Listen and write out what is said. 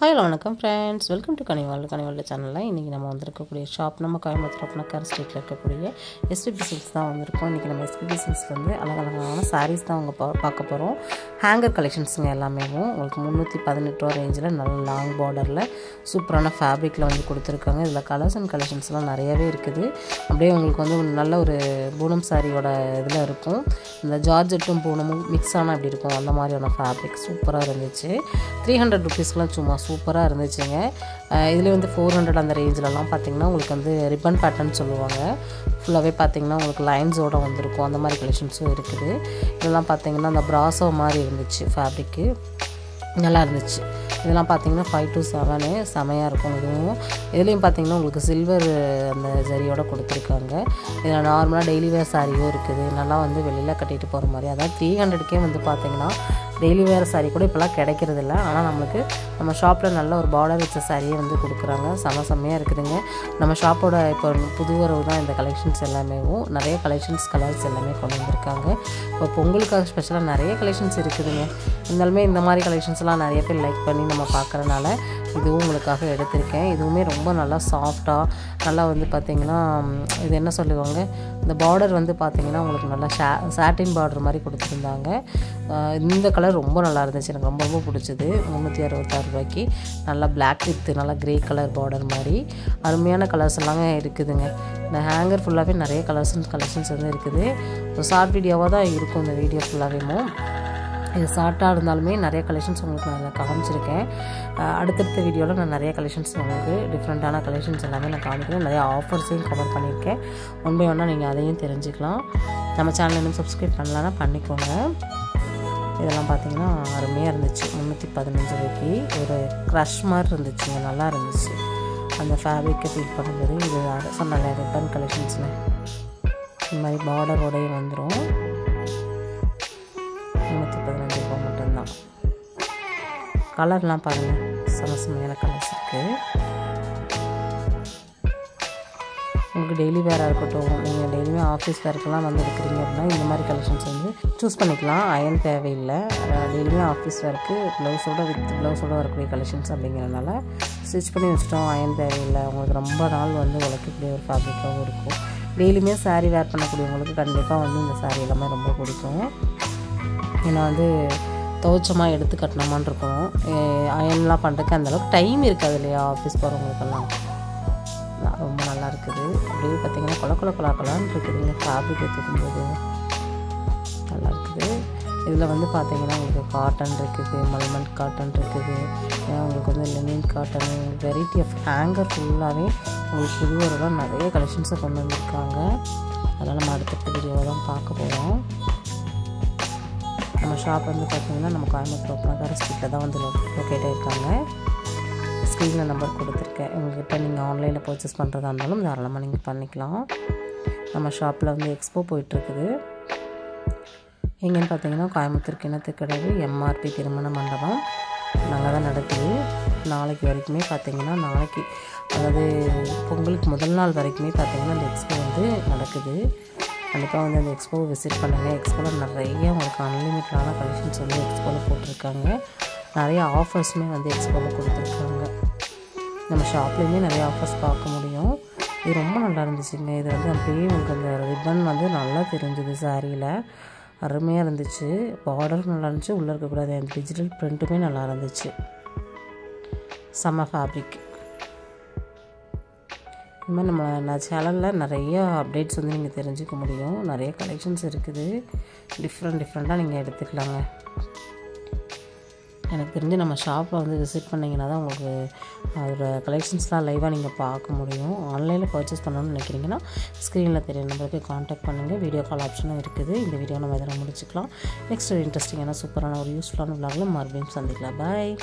Hi வணக்கம் friends, welcome to கனிவாழ்வு சேனலில். இன்றைக்கி நம்ம வந்திருக்கக்கூடிய ஷாப் நம்ம கோயம்புத்தூர் அப்பனக்கார் ஸ்ட்ரீட்டில் இருக்கக்கூடிய எஸ்பிபி சில்க்ஸ் தான் வந்திருக்கோம். இன்றைக்கி நம்ம எஸ்பிபி சில்க்ஸ்லேருந்து அழகழகான சாரீஸ் தான் அவங்க பார்க்க போகிறோம். ஹேங்கர் கலெக்ஷன்ஸுங்க எல்லாமே உங்களுக்கு 318 ரூபா ரேஞ்சில் நல்ல லாங் பார்டரில் சூப்பரான ஃபேப்ரிக்கில் வந்து கொடுத்துருக்காங்க. இதில் கலர்ஸ் அண்ட் கலெக்ஷன்ஸ்லாம் நிறையவே இருக்குது. அப்படியே உங்களுக்கு வந்து நல்ல ஒரு பூனம் சாரியோட இதில் இருக்கும். இந்த ஜார்ஜெட்டும் பூனமும் மிக்ஸ் ஆனால் எப்படி இருக்கும் அந்த மாதிரியான ஃபேப்ரிக் சூப்பராக இருந்துச்சு. 300 ருபீஸ்க்குலாம் சும்மா சூப்பராக இருந்துச்சுங்க. இதில் வந்து 400 அந்த ரேஞ்சிலலாம் பார்த்திங்கன்னா உங்களுக்கு வந்து ரிப்பன் பேட்டர்ன் சொல்லுவாங்க. ஃபுல்லாகவே பார்த்திங்கன்னா உங்களுக்கு லைன்ஸோடு வந்திருக்கும். அந்த மாதிரி கலெக்ஷன்ஸும் இருக்குது. இதெல்லாம் பார்த்திங்கன்னா அந்த ப்ராசோ மாதிரி இருந்துச்சு, ஃபேப்ரிக்கு நல்லா இருந்துச்சு. இதெல்லாம் பார்த்திங்கன்னா 5 to 7 செமையாக இருக்கும். இதுலேயும் பார்த்திங்கன்னா உங்களுக்கு சில்வர் அந்த ஜரியோடு கொடுத்துருக்காங்க. இதில் நார்மலாக டெய்லி வேர் சாரியும் இருக்குது. நல்லா வந்து வெளியில் கட்டிட்டு போகிற மாதிரி. அதாவது 300க்கே வந்து பார்த்திங்கன்னா டெய்லி வேர் சாரீ கூட இப்போலாம் கிடைக்கிறதில்ல. ஆனால் நம்மளுக்கு நம்ம ஷாப்பில் நல்ல ஒரு பார்டர் வச்ச சாரியே வந்து கொடுக்குறாங்க. செம்மையாக இருக்குதுங்க. நம்ம ஷாப்போட இப்போ புது வரவு தான் இந்த கலெக்ஷன்ஸ் எல்லாமே. நிறைய கலெக்ஷன்ஸ் கலர்ஸ் எல்லாமே கொண்டு வந்திருக்காங்க. இப்போ பொங்கலுக்காக ஸ்பெஷலாக நிறைய கலெக்ஷன்ஸ் இருக்குதுங்க. இருந்தாலுமே இந்த மாதிரி கலெக்ஷன்ஸ்லாம் நிறைய பேர் லைக் பண்ணி நம்ம பார்க்குறனால இதுவும் உங்களுக்காக எடுத்திருக்கேன். இதுவுமே ரொம்ப நல்லா சாஃப்டாக நல்லா வந்து பார்த்திங்கன்னா இது என்ன சொல்லுவாங்க, இந்த பார்டர் வந்து பார்த்திங்கன்னா உங்களுக்கு நல்லா சாட்டின் பார்டர் மாதிரி கொடுத்துருந்தாங்க. இந்த கலர் ரொம்ப நல்லா இருந்துச்சு, எனக்கு ரொம்ப பிடிச்சது. 366 ரூபாய்க்கு நல்லா பிளாக் வித் நல்லா க்ரே கலர் பார்டர் மாதிரி அருமையான கலர்ஸ் எல்லாமே இருக்குதுங்க. இந்த ஹேங்கர் ஃபுல்லாகவே நிறைய கலெக்ஷன்ஸ் வந்து இருக்குது. ஒரு ஷார்ட் வீடியோவாக தான் இருக்கும் இந்த வீடியோ ஃபுல்லாகவே. இது ஷார்ட்டாக இருந்தாலுமே நிறைய கலெக்ஷன்ஸ் உங்களுக்கு நான் காமிச்சிருக்கேன். அடுத்தடுத்த வீடியோவில் நான் நிறைய கலெக்ஷன்ஸ் உங்களுக்கு டிஃப்ரெண்ட்டான கலெக்ஷன்ஸ் எல்லாமே நான் காமிக்கிறேன். நிறைய ஆஃபர்ஸையும் கவர் பண்ணியிருக்கேன். ஒன் பை ஒன்னாக நீங்கள் அதையும் தெரிஞ்சுக்கலாம். நம்ம சேனல் இன்னும் சப்ஸ்கிரைப் பண்ணலான்னா பண்ணிக்கோங்க. இதெல்லாம் பார்த்தீங்கன்னா அருமையாக இருந்துச்சு. 315 ரூபாய்க்கு ஒரு க்ரஷ் மாதிரி இருந்துச்சுங்க, நல்லா இருந்துச்சு. அந்த ஃபேப்ரிக்கை ஃபீல் பண்ணும்போது இது சொன்னால ரிப்பன் கலெக்ஷன்ஸில் இந்த மாதிரி பார்டரோடையே வந்துடும். 315 ரூபா மட்டும்தான். கலர்லாம் பாருங்கள், செமையான கலர்ஸ் இருக்குது. உங்களுக்கு டெய்லி வேராக இருக்கட்டும், நீங்கள் டெய்லியுமே ஆஃபீஸ் வேர்க்கெல்லாம் வந்து எடுக்கிறீங்க அப்படின்னா இந்த மாதிரி கலெக்ஷன்ஸ் வந்து சூஸ் பண்ணிக்கலாம். அயன் தேவையில்லை. டெய்லியுமே ஆஃபீஸ் வேர்க்கு ப்ளவுஸோடு வரக்கூடிய கலெக்ஷன்ஸ் அப்படிங்கிறனால ஸ்டிச் பண்ணி வச்சுட்டோம். அயன் தேவையில்லை. உங்களுக்கு ரொம்ப நாள் வந்து உழைக்கக்கூடிய ஒரு ஃபேப்ரிக்காகவும் இருக்கும். டெய்லியுமே சாரீ வேர் பண்ணக்கூடியவங்களுக்கு கண்டிப்பாக வந்து இந்த சாரீ எல்லாமே ரொம்ப பிடிக்கும். ஏன்னா வந்து துவச்சமாக எடுத்து கட்டணமான்னு இருக்கணும். அயன்லாம் பண்ணுறதுக்கு அந்தளவுக்கு டைம் இருக்காது இல்லையா ஆஃபீஸ் போகிறவங்களுக்கெல்லாம். ரொம்ப நல்லா இருக்குது. அப்படியே பார்த்திங்கன்னா கொலான்னு இருக்குதுங்க. ஃபேப்ரிக் எடுத்துக்கும்போது நல்லா இருக்குது. இதில் வந்து பார்த்திங்கன்னா உங்களுக்கு காட்டன் இருக்குது, மல்மண்ட் காட்டன் இருக்குது, உங்களுக்கு வந்து linen cotton, variety of hanger ஃபுல்லாகவே உங்களுக்கு புதுவரெல்லாம் நிறைய கலெக்ஷன்ஸை கொண்டு வந்திருக்காங்க. அதெல்லாம் நம்ம அடுத்த வீடியோவை தான் பார்க்க போகிறோம். நம்ம ஷாப் வந்து பார்த்திங்கன்னா நம்ம கோயம்புத்தூர் அப்பனக்கார் ஸ்ட்ரீட்டில் தான் வந்து லொக்கேட் ஆகிருக்காங்க. ஸ்க்ரீனில் நம்பர் கொடுத்துருக்கேன். உங்கள்கிட்ட நீங்கள் ஆன்லைனில் பர்ச்சேஸ் பண்ணுறதா இருந்தாலும் தாராளமாக நீங்கள் பண்ணிக்கலாம். நம்ம ஷாப்பில் வந்து எக்ஸ்போ போயிட்டுருக்குது. எங்கேன்னு பார்த்தீங்கன்னா கோயம்புத்தூர் கிணத்துக்கடவு MRP திருமண மண்டபம் நாங்கள் தான் நடக்குது. நாளைக்கு வரைக்குமே பார்த்திங்கன்னா நாளைக்கு அதாவது பொங்கலுக்கு முதல் நாள் வரைக்குமே பார்த்திங்கன்னா இந்த எக்ஸ்போ வந்து நடக்குது. கண்டிப்பாக வந்து அந்த எக்ஸ்போவை விசிட் பண்ணுங்கள். எக்ஸ்போவில் நிறைய உங்களுக்கு அன்லிமிட்டடான கலெக்ஷன்ஸ் வந்து எக்ஸ்போவில் போட்டிருக்காங்க. நிறைய ஆஃபர்ஸுமே வந்து எக்ஸ்போவில் கொடுத்துருக்காங்க. நம்ம ஷாப்லேயுமே நிறைய ஆஃபர்ஸ் பார்க்க முடியும். இது ரொம்ப நல்லா இருந்துச்சுங்க. இது வந்து அப்படியே உங்களுக்கு அந்த ரிப்பன் வந்து நல்லா தெரிஞ்சுது சாரியில். அருமையாக இருந்துச்சு. பார்டர் நல்லா இருந்துச்சு. உள்ளே இருக்கக்கூடாது அந்த டிஜிட்டல் பிரிண்ட்டுமே நல்லா இருந்துச்சு. செம்ம ஃபேப்ரிக். இது மாதிரி நம்ம சேனலில் நிறைய அப்டேட்ஸ் வந்து நீங்கள் தெரிஞ்சுக்க முடியும். நிறைய கலெக்ஷன்ஸ் இருக்குது. டிஃப்ரெண்ட்டாக நீங்கள் எடுத்துக்கலாங்க. எனக்கு தெரிஞ்சு நம்ம ஷாப்பில் வந்து விசிட் பண்ணிங்கன்னா தான் உங்களுக்கு அதோட கலெக்ஷன்ஸ்லாம் லைவாக நீங்கள் பார்க்க முடியும். ஆன்லைனில் பர்ச்சேஸ் பண்ணணும்னு நினைக்கிறீங்கன்னா ஸ்க்ரீனில் தெரிய நம்பருக்கு காண்டாக்ட் பண்ணுங்கள். வீடியோ கால் ஆப்ஷனும் இருக்குது. இந்த வீடியோ நம்ம எதனா முடிச்சுக்கலாம். நெக்ஸ்ட் ஒரு இன்ட்ரெஸ்டிங்கான சூப்பரான ஒரு யூஸ்ஃபுல்லான விலாகில் மறுபடியும் சந்திக்கலாம். பாய்.